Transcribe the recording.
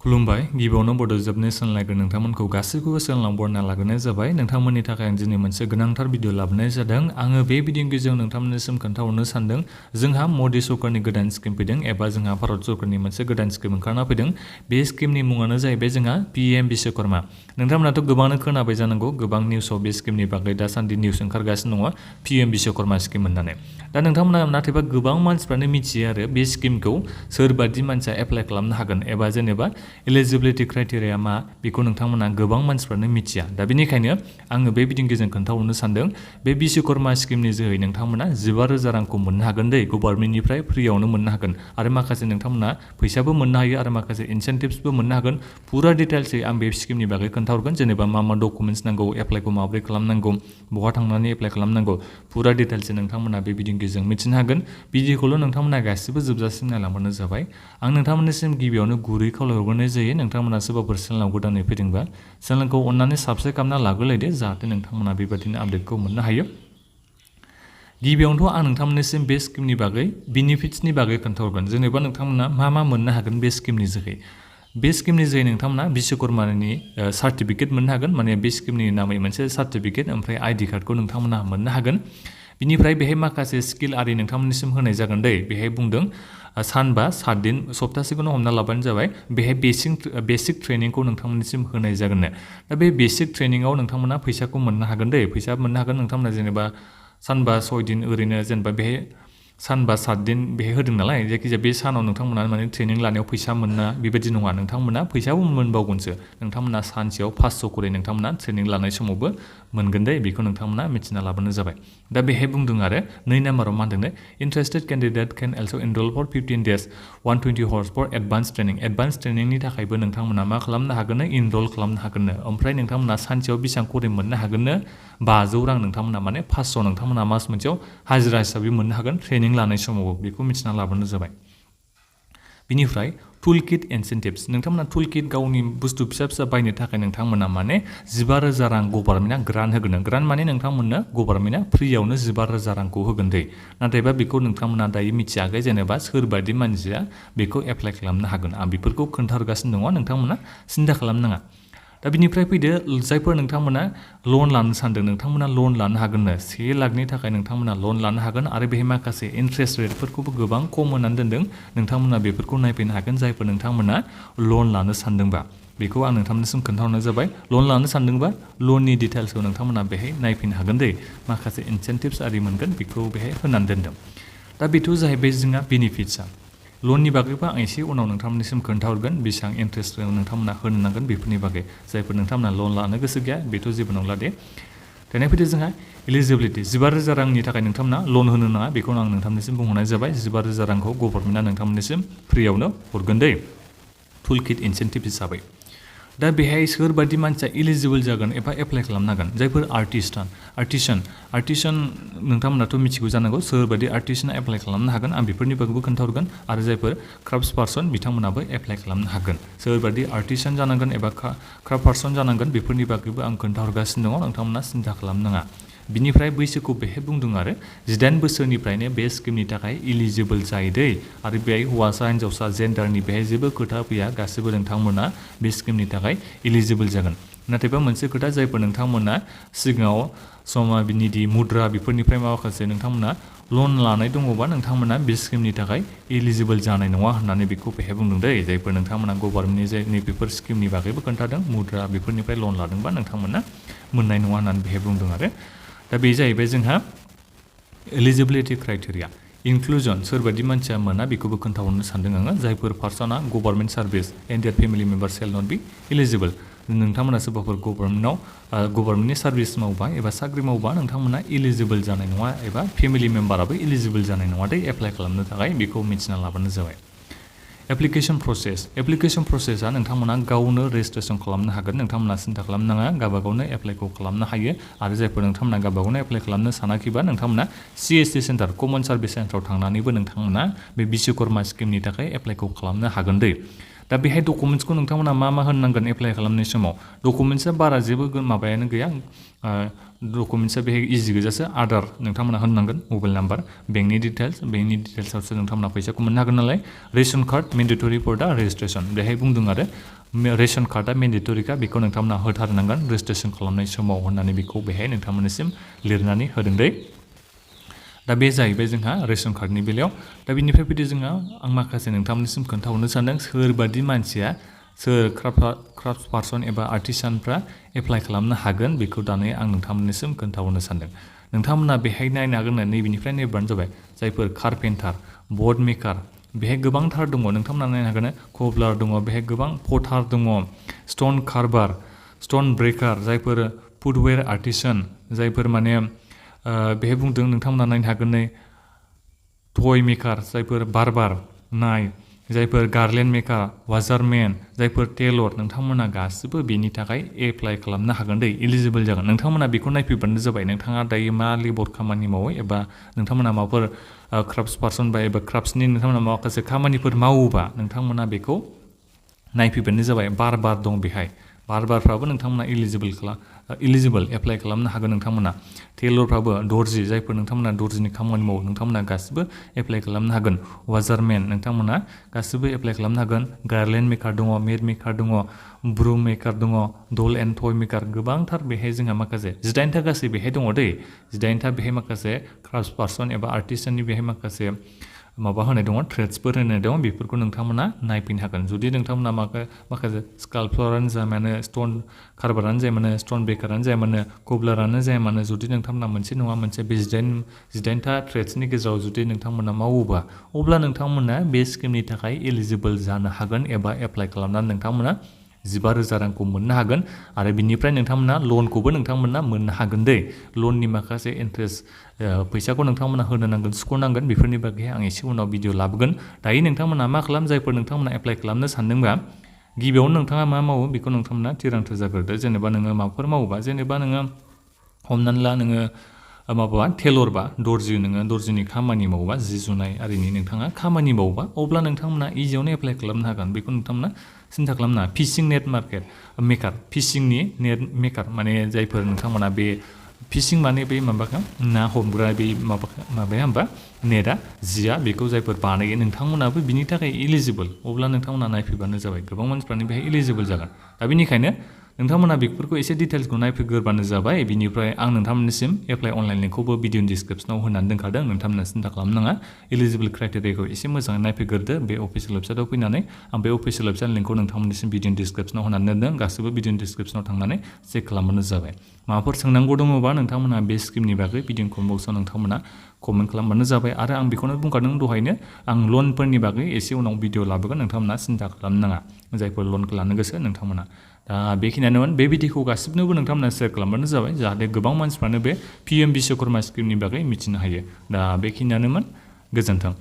खुलुमबाय गिबियावनो बड' जोबनाय सोलोंलायगोन नोंथांमोनखौ गासैखौबो सोलोंलांबरना लाग्रोनाय जाबाय नोंथांमोननि थाखाय आं दिनै मोनसे गोनांथार भिडिअ लाबोनाय जादों आङो बे भिडिअनि गेजेरजों नोंथांमोननिसिम खोन्थाहरनो सानदों जोंहा मदि सरकारनि गोदान स्किम फैदों एबा जोंहा भारत सरकारनि मोनसे गोदान स्किम ओंखारना फैदों बे स्किमनि मुङानो जाहैबाय जोंहा PM बिश्वकर्मा नोंथांमोनाथ' गोबांनो खोनाबाय जानांगौ गोबां निउसाव बे स्किमनि बागै दासान्दि निउस ओंखारगासिनो दङ PM बिश्वकर्मा स्किम होननानै दा नोंथांमोना नाथायबा गोबां मानसिफ्रानो मिथियो आरो बे स्किमखौ सोरबादि मानसिया एप्लाइ खालामनो हागोन एबा जेनेबा एलिजिबिलिटि क्राइटेरिया मा बेखौ नोंथांमोना गोबां मानसिफ्रानो मिथिया दा बेनिखायनो आङो बे भिडिअनि गेजेरजों खोन्थाहरनो सानदों बे बिश्वकर्मा स्किमनि जोहै नोंथांमोना 15,000 रांखौ मोननो हागोन दै गभर्नमेन्टनिफ्राय फ्रियावनो मोननो हागोन आरो माखासे नोंथांमोना फैसाबो मोननो हायो आरो माखासे इनसेन्टिभ्सबो मोननो हागोन पुरा डिटेल्सै आं बे स्किमनि बागै खोन्थाहरगोन जेनेबा मा मा डकुमेन्ट्स नांगौ एप्लाइखौ माबोरै खालामनांगौ बहा थांनानै एप्लाइ खालामनांगौ पुरा डिटेल्सै नोंथांमोना बे भिडिअनि गेजेरजों मिथिनो हागोन भिडिअखौल' नोंथांमोना गासिबो जोबजासिम नायलांबानो जाबाय आं नोंथांमोननिसिम गिबियावनो गुरै खावलायहरग्रोनाय जायो नोंथांमोना सोरबाफोर चेनेलाव गोदानै फैदोंबा चेनेलखौ अन्नानै साबस्क्राइब खालामना लाग्रोलायदो जाहाथे नोंथांमोना बेबायदिनो आपडेटखौ मोननो हायो गिबियावनोथ' आं नोंथांमोननिसिम बे स्किमनि बागै बेनिफिट्सनि बागै खोन्थाहरगोन जेनेबा नोंथांमोना मा मोननो हागोन बे स्किमनि जोहै बे स्किमनि जोहै नोंथांमोना बिश्वकर्मानि सार्टिफिकेट मोननो हागोन माने बे स्किमनि नामै मोनसे सार्टिफिकेट ओमफ्राय आइडि कार्डखौ नोंथांमोना मोननो हागोन बिनिफ्राय बेहाय माखासे स्किल आरि नोंथांमोननिसिम होनाय जागोन दै बेहाय बुंदों सानबा 7 दिन सप्तासेखौनो हमना लाबानो जाबाय बेहाय बेसिक ट्रेनिंखौ नोंथांमोननिसिम होनाय जागोन दा बे बेसिक ट्रेनिंआव नोंथांमोना फैसाखौ मोननो हागोन दै फैसा मोननो हागोन नोंथांमोना जेनेबा सानबा 6 दिन ओरैनो जेनेबा बेहाय सानबा 7 दिन बेहाय होदों नालाय जायखिजाया बे सानाव नोंथांमोना माने ट्रेनिं लानायाव फैसा मोना बेबायदि नङा नोंथांमोना फैसाबो मोनबावगोनसो नोंथांमोना सानसेयाव 500 करि नोंथांमोना ट्रेनिं लानाय समावबो मोनगोन दै बेखौ नोंथांमोना मिथिना लाबानो जाबाय दा बेहाय बुंदों आरो 2 नाम्बाराव मा होनदों interested candidate can also enrol for 15 days 120 hours for advance ट्रेनिंनि थाखायबो नोंथांमोना मा खालामनो हागोन इनरल खालामनो हागोन ओमफ्राय नोंथांमोना सानसेयाव बेसेबां करि मोननो हागोन 500 रां नोंथांमोना माने 500 नोंथांमोना मास मोनसेयाव हाजिरा हिसाबै मोननो हागोन ट्रेनिं लानाय समाव बेखौ मिथिना लाबानो जाबाय बिनिफ्राय टुल किट इनसेन्टिभ्स नोंथांमोना टुल किट गावनि बुस्थु फिसा फिसा बायनो थाखाय नोंथांमोना माने 15,000 रां गभर्नमेन्टआ ग्रान्ट होगोन ग्रान्ट माने नोंथांमोननो गभर्नमेन्टआ फ्रियावनो 15,000 रांखौ होगोन दै नाथायबा बेखौ नोंथांमोना दायो मिथियाखै जेनेबा सोरबायदि मानसिया बेखौ एप्लाइ खालामनो हागोन आं बेफोरखौ खोन्थाहरगासिनो दङ नोंथांमोना सिन्था खालामनाङा दा बिनिफ्राय फैदो जायफोर नोंथांमोना लन लानो सानदों नोंथांमोना लन लानो हागोन 1 लाखनि थाखाय नोंथांमोना लन लानो हागोन आरो बेहाय माखासे इन्ट्रेस्ट रेटफोरखौबो गोबां खम होनानै दोनदों नोंथांमोना बेफोरखौ नायफैनो हागोन जायफोर नोंथांमोना लन लानो सानदोंबा बेखौ आं नोंथांनिसिम खोन्थाहरनाय जाबाय लन लानो सानदोंबा लननि डिटेल्सखौ नोंथांमोना बेहाय नायफैनो हागोन दै माखासे इनसेन्टिभ्स आरि मोनगोन बेखौ बेहाय होनानै दोनदों दा बेथ' जाहैबाय जोंहा बेनिफिट्सआ लननि बागैबो आं एसे उनाव नोंथांमोननिसिम खोन्थाहरगोन बेसेबां इन्ट्रेस्ट नोंथांमोना होनो नांगोन बेफोरनि बागै जायफोर नोंथांमोना लन लानो गोसो गैया बेथ' जेबो नंला दे दानिया फैदो जोंहा एलिजिबिलिटि 15,000 रांनि थाखाय नोंथांमोना लन होनो नाङा बेखौ आं नोंथांनिसिम बुंहरनाय जाबाय 15,000 रांखौ गभर्नमेन्टआ नोंथांमोननिसिम फ्रियावनो हरगोन दै टुल किट इनसेन्टिभ हिसाबै दा बेहाय सोरबादि मानसिया इलिजिबोल जागोन एबा एप्लाइ खालामनांगोन जायफोर आर्टिसान नोंथांमोनाथ' मिथिगौ जानांगौ सोरबादि आर्टिस्टना एप्लाइ खालामनो हागोन आं बेफोरनि बागैबो खोन्थाहरगोन आरो जायफोर क्राफ्ट्स पार्सन बिथांमोनाबो एप्लाइ खालामनो हागोन सोरबादि आर्टिसान जानांगोन एबा क्राफ्ट पार्सन जानांगोन बेफोरनि बागैबो आं खोन्थाहरगासिनो दङ नोंथांमोना सिन्था खालामनाङा बिनिफ्राय बैसोखौ बेहाय बुंदों आरो 18 बोसोरनिफ्रायनो बे स्किमनि थाखाय इलिजिबोल जायो दै आरो बेहाय हौवासा हिन्जावसा जेन्डारनि बेहाय जेबो खोथा फैया गासिबो नोंथांमोना बे स्किमनि थाखाय इलिजिबोल जागोन नाथायबा मोनसे खोथा जायफोर नोंथांमोना सिगाङाव समाबिनिदि मुद्रा बेफोरनिफ्राय माखासे नोंथांमोना लन लानाय दङबा नोंथांमोना बे स्किमनि थाखाय इलिजिबोल जानाय नङा होननानै बेखौ बेहाय बुंदों दै जायफोर नोंथांमोना गभर्नमेन्टनि जाय बेफोर स्किमनि बागैबो खोन्थादों मुद्रा बेफोरनिफ्राय लन लादोंबा नोंथांमोना मोननाय नङा होननानै बेहाय बुंदों आरो दा बे जाहैबाय जोंहा एलिजिबिलिटि क्राइटेरिया इनक्लुजन सोरबादि मानसिया मोना बेखौबो खोन्थाहरनो सानदों आङो जायफोर पार्सना government service and their family member shall not be eligible नोंथांमोना सोरबाफोर गभर्नमेन्टनि सार्भिस मावबा एबा साख्रि मावबा नोंथांमोना इलिजिबोल जानाय नङा एबा फेमिलि मेम्बाराबो इलिजिबोल जानाय नङा दै एप्लाइ खालामनो थाखाय बेखौ मिथिना लाबानो जाबाय एप्लिकेशन प्रसेसआ नोंथांमोना गावनो रेजिस्ट्रेसन खालामनो हागोन नोंथांमोना सिन्था खालामनाङा गावबागावनो एप्लाइखौ खालामनो हायो आरो जायफोर नोंथांमोना गावबागावनो एप्लाइ खालामनो सानाखैबा नोंथांमोना CSC सेन्टार कमन सार्भिस सेन्टाराव थांनानैबो नोंथांमोना बे बिश्वकर्मा स्किमनि थाखाय एप्लाइखौ खालामनो हागोन दै दा बेहाय डकुमेन्ट्सखौ नोंथांमोना मा होननांगोन एप्लाइ खालामनाय समाव डकुमेन्ट्सआ बारा जेबो माबायानो गैया डकुमेन्ट्सआ बेहाय इजि गोजासो आधार नोंथांमोना होननांगोन मबाइल नाम्बार बेंकनि डिटेल्सआवसो नोंथांमोना फैसाखौ मोननो हागोन नालाय रेशन कार्ड मेन्डेटरि फर दा रेजिस्ट्रेसन बेहाय बुंदों आरो रेशन कार्डआ मेन्डेटरिखा बेखौ नोंथांमोना होथारनांगोन रेजिस्ट्रेसन खालामनाय समाव होननानै बेखौ बेहाय नोंथांमोननिसिम लिरनानै होदों दै दा बे जाहैबाय जोंहा रेशन कार्डनि बेलायाव दा बिनिफ्राय फैदो जोंहा आं माखासे नोंथांमोननिसिम खोन्थाहरनो सानदों सोरबादि मानसिया सोर क्राफ्ट पार्सन एबा आर्टिसानफ्रा एप्लाइ खालामनो हागोन बेखौ दानो आं नोंथांमोननिसिम खोन्थाहरनो सानदों नोंथांमोना बेहाय नायनो हागोन नैबेनिफ्राय नायबानो जाबाय जायफोर कारपेन्टार बर्ड मेकार बेहाय गोबांथार दङ नोंथांमोना नायनो हागोन कबलार दङ बेहाय गोबां पटार दङ स्टोन कार्भार स्टोन ब्रेकार जायफोर फुटवेयर आर्टिसान जायफोर माने बेहाय बुंदों नोंथांमोना नायनो हागोन नै टय मेकार जायफोर बार्बार नाय जायफोर गार्लेन्ड मेकार वाजारमेन जायफोर टेलर नोंथांमोना गासिबो बेनि थाखाय एप्लाइ खालामनो हागोन दै इलिजिबोल जागोन नोंथांमोना बेखौ नायफैबानो जाबाय नोंथाङा दायो मा लेबर खामानि मावो एबा नोंथांमोना माबाफोर क्राफ्ट पार्सन बा एबा क्राफ्ट्सनि नोंथांमोना माखासे खामानिफोर मावोबा नोंथांमोना बेखौ नायफैबानो जाबाय बार दं बेहाय बारफ्राबो नोंथांमोना इलिजिबोल एप्लाइ खालामनो हागोन नोंथांमोना टेलरफ्राबो दर्जि जायफोर नोंथांमोना दर्जिनि खामानि मावो नोंथांमोना गासिबो एप्लाइ खालामनो हागोन वाजारमेन नोंथांमोना गासिबो एप्लाइ खालामनो हागोन गार्लेन्ड मेकार दङ मेड मेकार दङ ब्रुम मेकार दङ डल एन्ड टय मेकार गोबांथार बेहाय जोंहा माखासे 18था गासै बेहाय दङ दै 18था बेहाय माखासे क्राफ्ट पार्सन एबा आर्टिस्टनि बेहाय माखासे माबा होनाय दङ ट्रेड्सफोर होनाय दङ बेफोरखौ नोंथांमोना नायफैनो हागोन जुदि नोंथांमोना माखासे स्काल्पचारानो जाया मानो स्टोन कार्भारानो जाया मानो स्टोन बेकारानो जाया मानो कबलारानो जाया मानो जुदि नोंथांमोना मोनसे नङा मोनसे बे 18था ट्रेड्सनि गेजेराव जुदि नोंथांमोना मावोबा अब्ला नोंथांमोना बे स्किमनि थाखाय एलिजिबोल जानो हागोन एबा एप्लाइ खालामनानै नोंथांमोना 15,000 रांखौ मोननो हागोन आरो बिनिफ्राय नोंथांमोना लनखौबो नोंथांमोना मोननो हागोन दै लननि माखासे इन्ट्रेस्ट फैसाखौ नोंथांमोना होनो नांगोन सुख'नांगोन बेफोरनि बागै आं एसे उनाव भिडिअ लाबोगोन दायो नोंथांमोना मा खालाम जायफोर नोंथांमोना एप्लाइ खालामनो सानदोंबा गिबियावनो नोंथाङा मा मावो बेखौ नोंथांमोना थिरांथा जाग्रोदो जेनेबा नोङो माबाफोर मावोबा जेनेबा नोङो हमनानै ला नोङो माबा टेलरबा नोङो दर्जिनि खामानि मावोबा जि सुनाय आरिनि नोंथाङा खामानि मावोबा अब्ला नोंथांमोना इजियावनो एप्लाइ खालामनो हागोन बेखौ नोंथांमोना सिन्था खालामनाङा फिशिं नेट मेकार फिशिंनि नेट मेकार माने जायफोर नोंथांमोना बे फिशिं माने बे माबाखौ ना हमग्रा बे माबाया होमबा नेटआ जिया बेखौ जायफोर बानायो नोंथांमोनाबो बिनि थाखाय इलिजिबोल अब्ला नोंथांमोना नायफैबानो जाबाय गोबां मानसिफ्रानो बेहाय इलिजिबोल जागोन दा बेनिखायनो नोंथांमोना बेफोरखौ एसे डिटेल्सखौ नायफैग्रोबानो जाबाय बिनिफ्राय आं नोंथांमोननिसिम एप्लाइ अनलाइन लिंकखौबो भिडिअनि डिसक्रिपसनाव होनानै दोनखादों नोंथांमोना सिन्था खालामनाङा इलिजिबोल क्राइटेरियाखौ एसे मोजाङै नायफैग्रोदो बे अफिसियेल वेबसाइटआव फैनानै आं बे अफिसियेल वेबसाइट लिंकखौ नोंथांमोननिसिम भिडिअनि डिसक्रिपसनाव होनानै दोनदों गासिबो भिडिअनि डिसक्रिपसनाव थांनानै चेक खालामबानो जाबाय माबाफोर सोंनांगौ दङबा नोंथांमोना बे स्किमनि बागै भिडिअनि कमेन्ट बक्सआव नोंथांमोना कमेन्ट खालामबानो जाबाय आरो आं बेखौनो बुंखादों दहायनो आं लनफोरनि बागै एसे उनाव भिडिअ लाबोगोन नोंथांमोना सिन्था खालामनाङा जायफोर लनखौ लानो गोसो नोंथांमोना दा बेखिनियानोमोन बे भिडिअखौ गासिबनोबो नोंथांमोना शेयार खालामबानो जाबाय जाहाथे गोबां मानसिफ्रानो बे PM विश्वकर्मा स्किमनि बागै मिथिनो हायो दा बेखिनियानोमोन गोजोन्थों